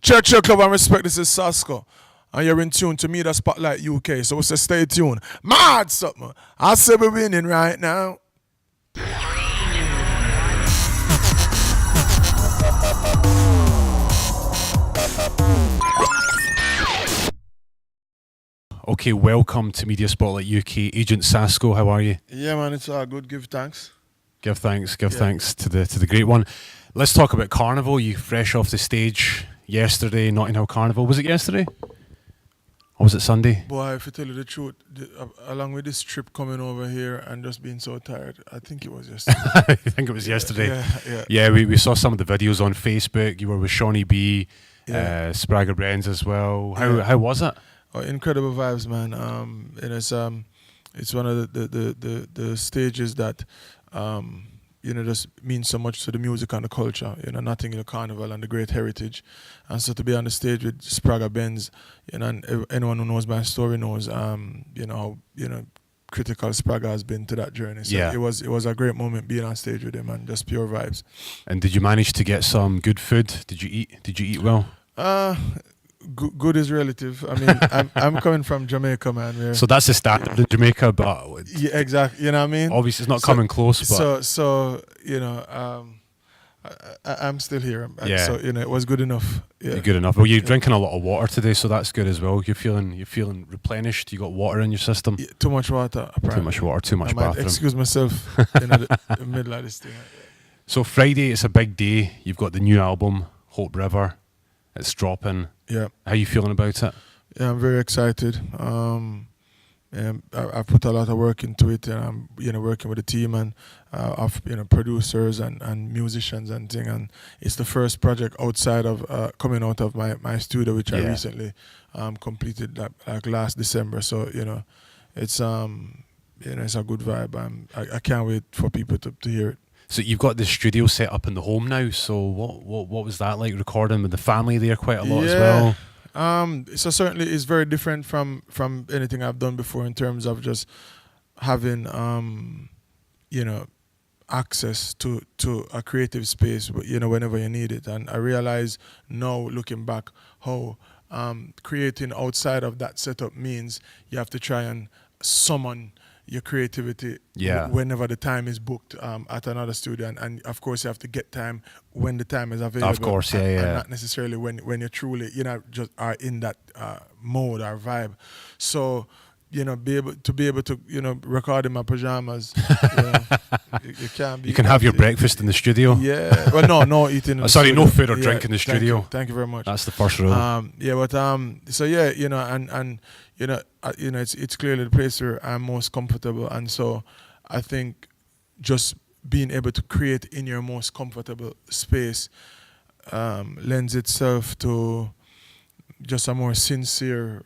Check, club and respect. This is Sasco. And you're in tune to me, the Spotlight UK. So say stay tuned. Mad something. I say we're winning right now. Okay, welcome to Media Spotlight UK. Agent Sasco, how are you? Yeah, man, it's all good. Give thanks. Give thanks to the great one. Let's talk about Carnival. You fresh off the stage yesterday, Notting Hill Carnival. Was it yesterday? Or was it Sunday? Boy, if I tell you the truth, along with this trip coming over here and just being so tired, I think it was yesterday. I think it was yesterday. Yeah. We saw some of the videos on Facebook. You were with Shawnee B, Spragger Brens as well. How was it? Oh, incredible vibes, man. And it's one of the stages that just means so much to the music and the culture. Nothing in the Carnival and the great heritage, and so to be on the stage with Spragger Benz, and anyone who knows my story knows, how critical Spragger has been to that journey. So it was a great moment being on stage with him, and just pure vibes. And did you manage to get some good food? Did you eat well? Good is relative. I mean, I'm coming from Jamaica, man. So that's the standard in Jamaica, but yeah, exactly. You know what I mean? Obviously, it's not coming close. But I'm still here. Yeah. So it was good enough. Yeah. Good enough. Well, you're drinking a lot of water today, so that's good as well. You're feeling replenished. You got water in your system. Yeah, too much water. Apparently. Too much water. Too much bathroom. Excuse myself in the middle of this thing. So Friday, it's a big day. You've got the new album, Hope River. It's dropping. Yeah. How are you feeling about it? Yeah, I'm very excited. I've put a lot of work into it, and I'm working with the team and of producers and musicians and thing. And it's the first project outside of coming out of my studio, which I recently completed like last December. So it's it's a good vibe. I can't wait for people to hear it. So you've got the studio set up in the home now. So what was that like, recording with the family there quite a lot as well? So certainly it's very different from anything I've done before in terms of just having access to a creative space, whenever you need it. And I realize now, looking back, how creating outside of that setup means you have to try and summon your creativity whenever the time is booked at another studio, and of course you have to get time when the time is available. Of course, and not necessarily when you truly just are in that mode or vibe. So be able to record in my pajamas. You can't be. You can have your breakfast in the studio. Yeah, well, no eating. In the sorry, studio. no food or drink in the studio. Thank you very much. That's the first rule. It's clearly the place where I'm most comfortable, and so I think just being able to create in your most comfortable space lends itself to just a more sincere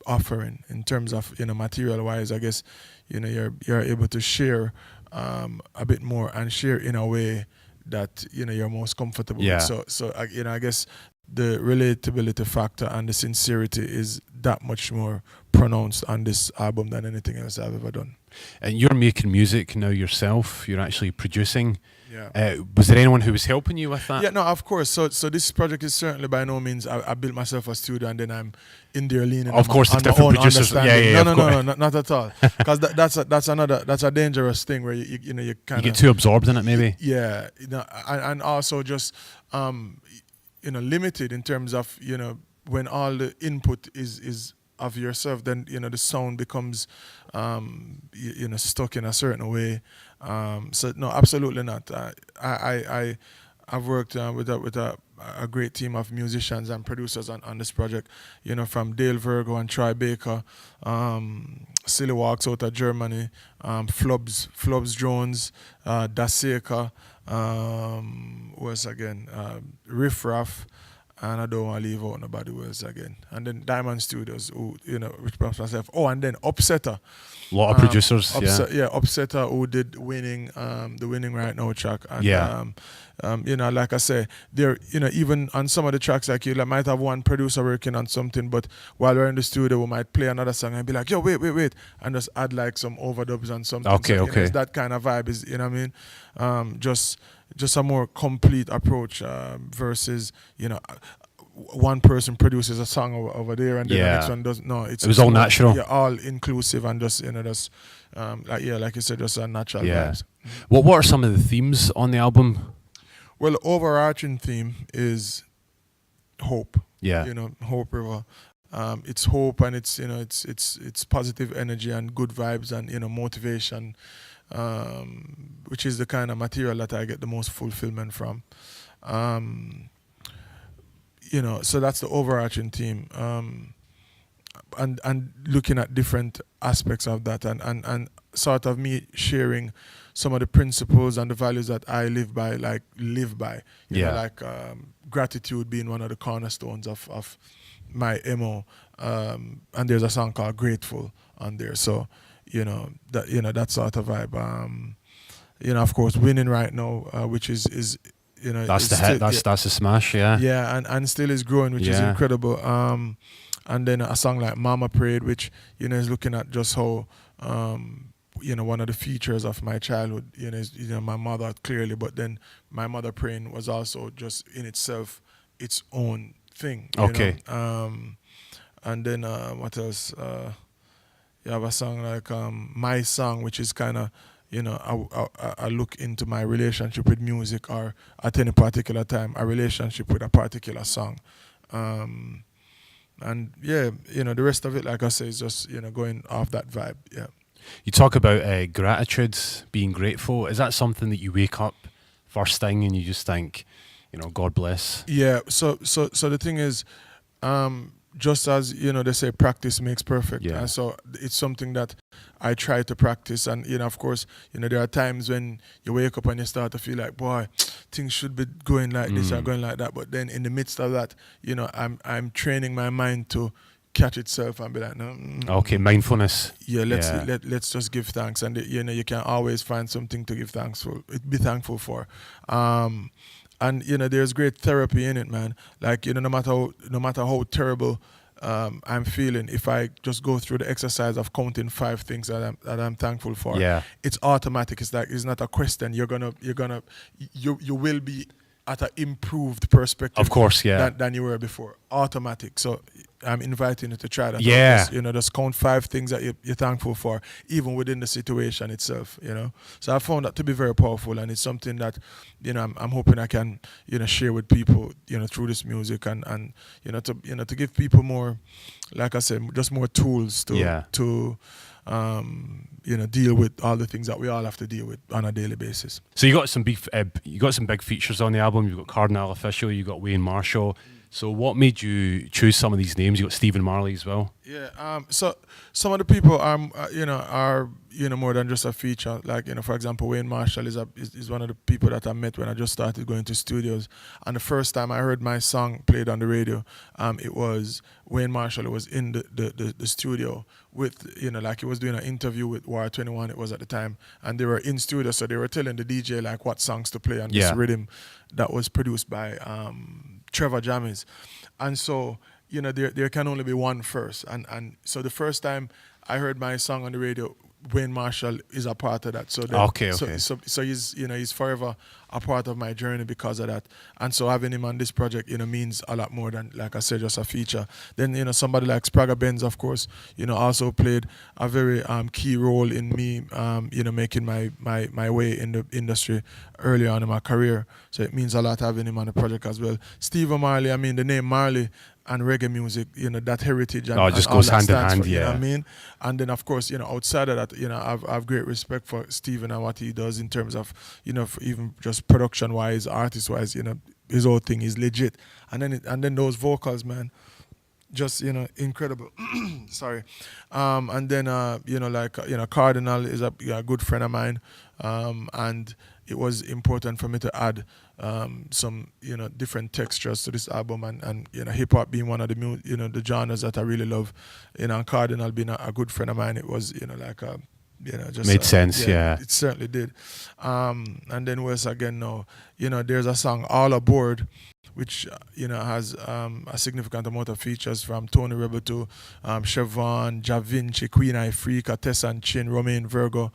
offering in terms of material wise. I guess you're able to share a bit more and share in a way that you're most comfortable with. So I guess the relatability factor and the sincerity is that much more pronounced on this album than anything else I've ever done. And you're making music now yourself. You're actually producing. Yeah. Was there anyone who was helping you with that? Yeah, no, of course. So this project is certainly by no means I built myself a studio and then I'm in there leaning. Of course, on the different producers. No, not at all. Because that's a dangerous thing where you kind of get too absorbed in it, maybe. Yeah, and also just limited in terms of when all the input is of yourself, then the sound becomes stuck in a certain way. So no, absolutely not. I've worked with a great team of musicians and producers on this project. From Dale Virgo and Troy Baker, Silly Walks out of Germany, Flubs Jones, Daseka, was again Riff Raff. And I don't want to leave out nobody else again. And then Diamond Studios, who, which prompts myself. Oh, and then Upsetter. A lot of producers, Upsetter, who did the Winning Right Now track. And, like I say, there, even on some of the tracks, like you might have one producer working on something, but while we're in the studio, we might play another song and be like, yo, wait, and just add like some overdubs and something. Okay. It's that kind of vibe, is, what I mean? Just just a more complete approach versus one person produces a song over there and then the next Yeah. one does. No, It was all more, natural. yeah, all inclusive and just just like you said, just natural Yeah. vibes. What are some of the themes on the album? Well, the overarching theme is hope. Yeah. Hope River. It's hope, and it's positive energy and good vibes and motivation, which is the kind of material that I get the most fulfillment from. Um, so that's the overarching theme. And looking at different aspects of that, and sort of me sharing some of the principles and the values that I live by, like gratitude being one of the cornerstones of my MO. And there's a song called Grateful on there. So, that sort of vibe. Of course, winning right now, which is That's is the still, hit. That's the smash. Yeah. yeah, and still is growing, which is Yeah. incredible. And then a song like Mama Prayed, which is looking at just how one of the features of my childhood, is my mother clearly, but then my mother praying was also just in itself its own thing. Okay. And then what else? You have a song like My Song, which is kind of I look into my relationship with music, or at any particular time a relationship with a particular song. And yeah, the rest of it, like I say, is just going off that vibe. Yeah. You talk about gratitude, being grateful. Is that something that you wake up first thing and you just think, God bless? Yeah. So the thing is, just as they say, practice makes perfect. Yeah. And so it's something that I try to practice. And of course, there are times when you wake up and you start to feel like, boy, things should be going like this or going like that. But then in the midst of that, I'm training my mind to catch itself and be like, no. Okay, mindfulness. Yeah, let's just give thanks, and you can always find something to be thankful for. And there's great therapy in it, man. Like no matter how terrible I'm feeling, if I just go through the exercise of counting 5 things that I'm thankful for, Yeah. it's automatic. It's like, it's not a question. You will be at an improved perspective, Of course, yeah. than you were before. Automatic. So I'm inviting you to try that. Yeah. Just count 5 things that you're thankful for, even within the situation itself. So I found that to be very powerful, and it's something that I'm hoping I can share with people through this music, and to give people more, like I said, just more tools to deal with all the things that we all have to deal with on a daily basis. So you got some big features on the album. You've got Cardinal Official. You got Wayne Marshall. So what made you choose some of these names? You got Stephen Marley as well. Yeah. So some of the people are more than just a feature. Like for example, Wayne Marshall is one of the people that I met when I just started going to studios. And the first time I heard my song played on the radio, it was Wayne Marshall. It was in the studio with like he was doing an interview with War 21. It was at the time, and they were in studio, so they were telling the DJ like what songs to play on this rhythm that was produced by Trevor Jammies. And so there can only be one first, and so the first time I heard my song on the radio, Wayne Marshall is a part of that. So Okay. So he's forever a part of my journey because of that. And so having him on this project means a lot more than, like I said, just a feature. Then somebody like Sprague Benz, of course, also played a very key role in me making my way in the industry early on in my career. So it means a lot having him on the project as well. Stephen Marley, the name Marley and reggae music, that heritage and it just and all goes that hand in stands hand, for, you know yeah. what I mean? And then of course, outside of that, I've great respect for Stephen and what he does in terms of, for even just production wise, artist wise, his whole thing is legit. And then those vocals, man, just incredible. Sorry. And then Cardinal is a good friend of mine, and it was important for me to add some different textures to this album, and hip hop being one of the the genres that I really love. And Cardinal being a good friend of mine, it was just Made sense, yeah. It certainly did. And then Wes again now, there's a song All Aboard, which has a significant amount of features from Tony Rebel to Siobhan, Ja Vinci, Queen Ifrica, Tessa and Chin, Romaine Virgo,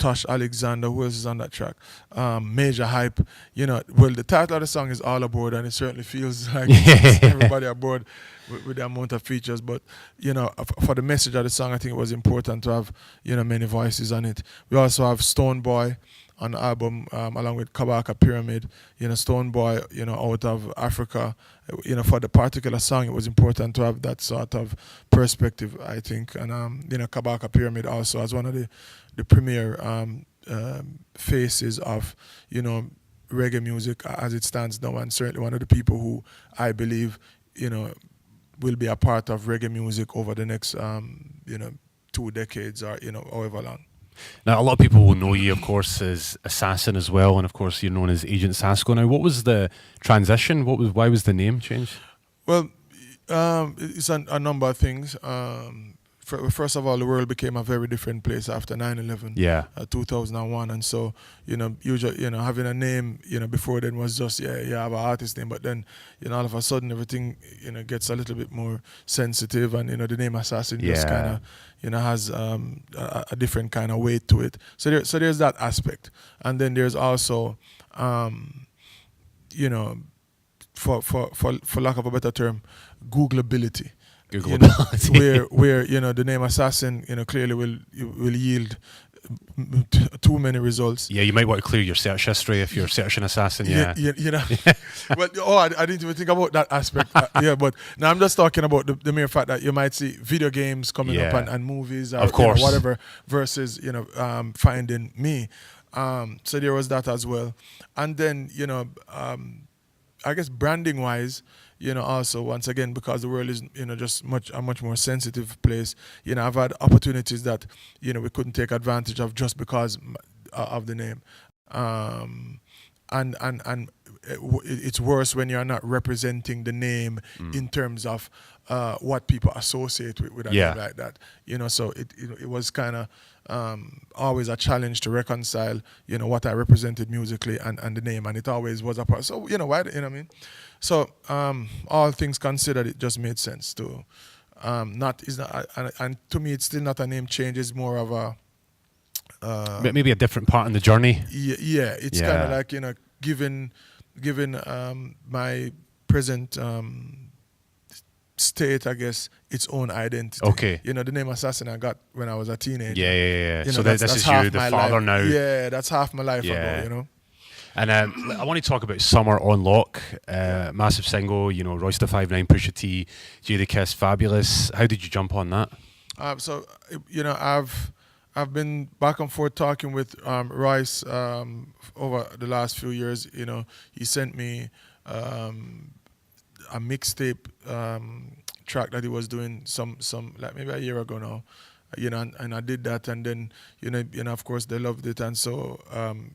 Tosh Alexander, who else is on that track? Major Hype. Well, the title of the song is All Aboard, and it certainly feels like it's everybody aboard with the amount of features. But for the message of the song, I think it was important to have many voices on it. We also have Stone Boy on the album, along with Kabaka Pyramid. Stone Boy, out of Africa. For the particular song, it was important to have that sort of perspective, I think. And Kabaka Pyramid also as one of the premier faces of reggae music as it stands now, and certainly one of the people who I believe will be a part of reggae music over the next 2 decades, or however long. Now, a lot of people will know you, of course, as Assassin as well, and of course you're known as Agent Sasco. Now, what was the transition? Why was the name changed? Well, it's a number of things. First of all, the world became a very different place after 9/11, 2001, and so usually having a name before then was just you have an artist name, but then all of a sudden everything gets a little bit more sensitive, and the name Assassin just kind of has a different kind of weight to it. So there's that aspect, and then there's also for lack of a better term, Googleability. Where the name Assassin clearly will yield too many results. Yeah, you might want to clear your search history if you're searching Assassin. Well, I didn't even think about that aspect. But now I'm just talking about the mere fact that you might see video games coming up and movies, or, of course, whatever, versus finding me. So there was that as well, and then I guess branding wise. Also once again, because the world is just a much more sensitive place. I've had opportunities that we couldn't take advantage of just because of the name, and it's worse when you're not representing the name in terms of what people associate with a name like that. So it was kind of always a challenge to reconcile what I represented musically and the name, and it always was a part. So why what I mean. So all things considered, it just made sense to and to me it's still not a name change. It's more of a maybe a different part in the journey. It's kind of like given my present state, I guess, its own identity. Okay. The name Assassin I got when I was a teenager. Yeah. So this is you, the father life. now. Yeah, that's half my life ago. And I want to talk about Summer on Lock, massive single, Royce da 5'9", Pusha T, Jadakiss, Fabulous. How did you jump on that? So I've been back and forth talking with Royce over the last few years. He sent me a mixtape track that he was doing some like maybe a year ago now. And I did that, and then of course they loved it, and so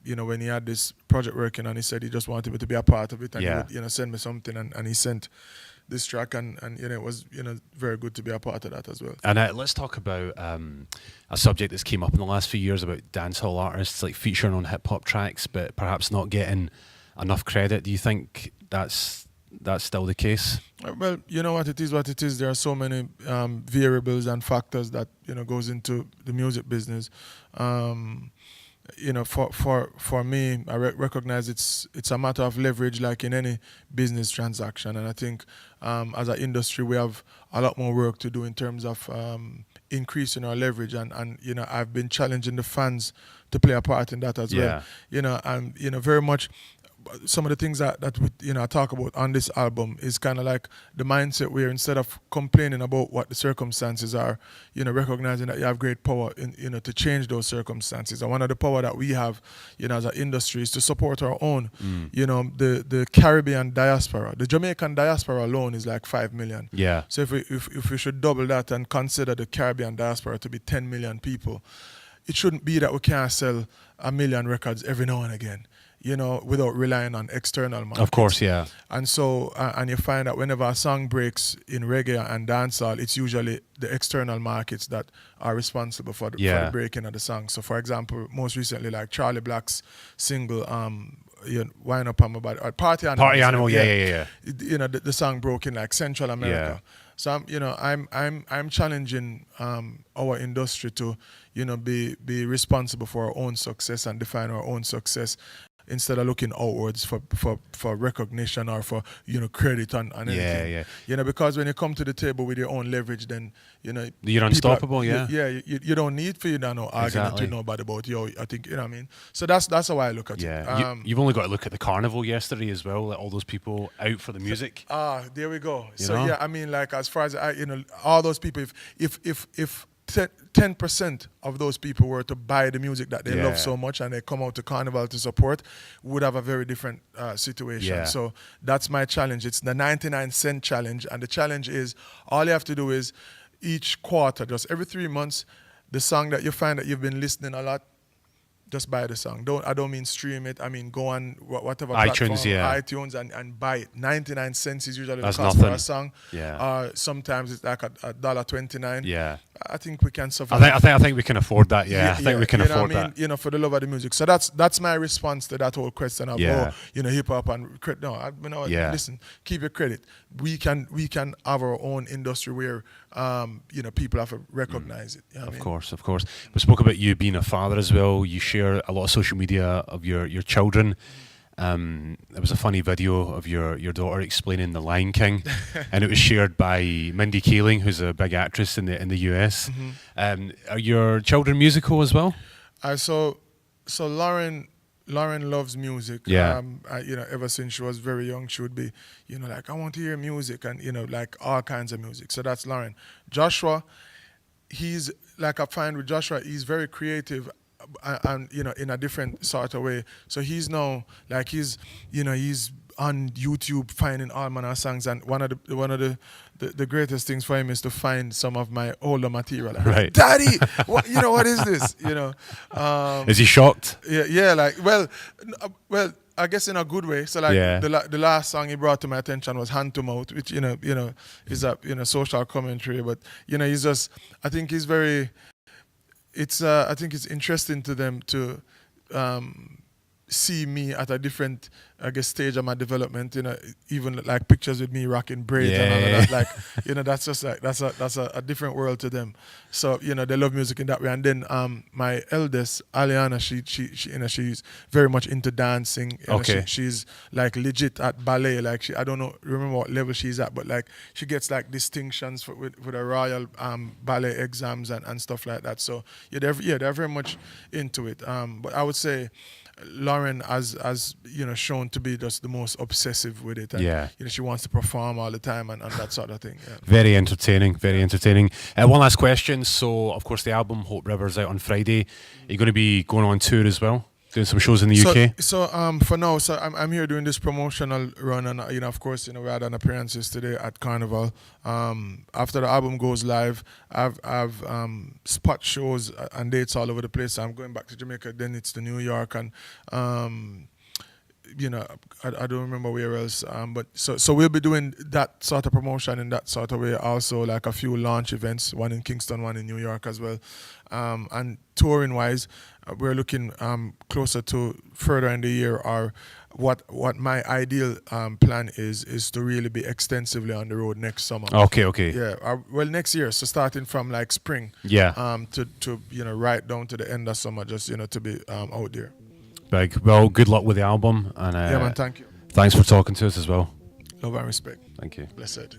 when he had this project working, and he said he just wanted me to be a part of it, and he would send me something, and he sent this track, and it was very good to be a part of that as well. And let's talk about a subject that's came up in the last few years about dancehall artists like featuring on hip hop tracks, but perhaps not getting enough credit. Do you think that's still the case? Well, what it is. There are so many variables and factors that goes into the music business. For me, I recognize it's a matter of leverage, like in any business transaction. And I think as an industry, we have a lot more work to do in terms of increasing our leverage. And I've been challenging the fans to play a part in that as well. Very much. Some of the things that I talk about on this album is kind of like the mindset where instead of complaining about what the circumstances are, recognizing that you have great power in to change those circumstances. And one of the power that we have, as an industry, is to support our own. The Caribbean diaspora, the Jamaican diaspora alone is like 5 million. Yeah. So if we should double that and consider the Caribbean diaspora to be 10 million people, it shouldn't be that we can't sell 1 million records every now and again. Without relying on external markets. Of course, yeah. And so, and you find that whenever a song breaks in reggae and dancehall, it's usually the external markets that are responsible for the breaking of the song. So, for example, most recently, like Charlie Black's single, Wind Up on My Body, Party Animal. Yeah. The song broke in like Central America. So I'm challenging our industry to be responsible for our own success and define our own success instead of looking outwards for recognition or for credit on Yeah, anything. yeah. Because when you come to the table with your own leverage, then You're people unstoppable, yeah. you don't need for you to know argument Exactly. with nobody about you. I think you know what I mean. So that's how I look at Yeah, it. you've only got to look at the carnival yesterday as well. Like all those people out for the music. There we go. You So know? yeah, I mean, like as far as all those people, if 10% of those people were to buy the music that they Yeah. love so much and they come out to Carnival to support, we would have a very different situation. Yeah. So that's my challenge. It's the 99-cent challenge, and the challenge is all you have to do is each quarter, just every 3 months, the song that you find that you've been listening a lot, just buy the song. I don't mean stream it. I mean go on whatever platform, iTunes, yeah. iTunes, and buy it. 99 cents is usually That's the cost for nothing. a song. Yeah. Sometimes it's like $1.29. Yeah. I think we can survive. I think we can afford that. Yeah, I think we can afford that. For the love of the music. So that's my response to that whole question of Yeah. hip hop and Yeah. listen, keep your credit. We can have our own industry where people have to recognize it. You know what I mean? Of course. We spoke about you being a father as well. You share a lot of social media of your children. There was a funny video of your daughter explaining The Lion King, and it was shared by Mindy Kaling, who's a big actress in the US. Are your children musical as well? So Lauren loves music. Yeah. Ever since she was very young, she would be, like, I want to hear music and, like all kinds of music. So that's Lauren. Joshua, he's, like I find with Joshua, he's very creative and in a different sort of way. So he's now, like he's on YouTube finding all manner of songs, and one of the greatest things for him is to find some of my older material. Like, Right. Daddy, what is this? Is he shocked? Yeah, like, well, I guess in a good way. So like Yeah. the last song he brought to my attention was Hand to Mouth, which is a social commentary, but he's just, I think he's very, I think it's interesting to them to see me at a different, I guess, stage of my development. Even like pictures with me rocking braids and all of that. Like, that's just like that's a different world to them. So they love music in that way. And then my eldest Aliana, she she's very much into dancing. Okay. She's like legit at ballet. Like I don't remember what level she's at, but like she gets like distinctions with the royal ballet exams and stuff like that. So they're very much into it. But I would say Lauren has shown to be just the most obsessive with it. And, Yeah. She wants to perform all the time and that sort of thing. Yeah. Very entertaining, very entertaining. One last question. So, of course, the album Hope River's out on Friday. Are you going to be going on tour as well? Doing some shows in the UK? So for now, I'm here doing this promotional run, and of course, we had an appearances today at Carnival. After the album goes live, I've spot shows and dates all over the place. I'm going back to Jamaica, then it's to New York, and I don't remember where else. But so we'll be doing that sort of promotion in that sort of way. Also, like a few launch events, one in Kingston, one in New York as well. And touring wise, we're looking closer to further in the year. Or what my ideal plan is to really be extensively on the road next summer. Okay. Yeah. Well, next year. So starting from like spring. Yeah. To right down to the end of summer, just to be out there. Big. Well, good luck with the album. And Yeah, man. Thank you. thanks for talking to us as well. Love and respect. Thank you. Blessed.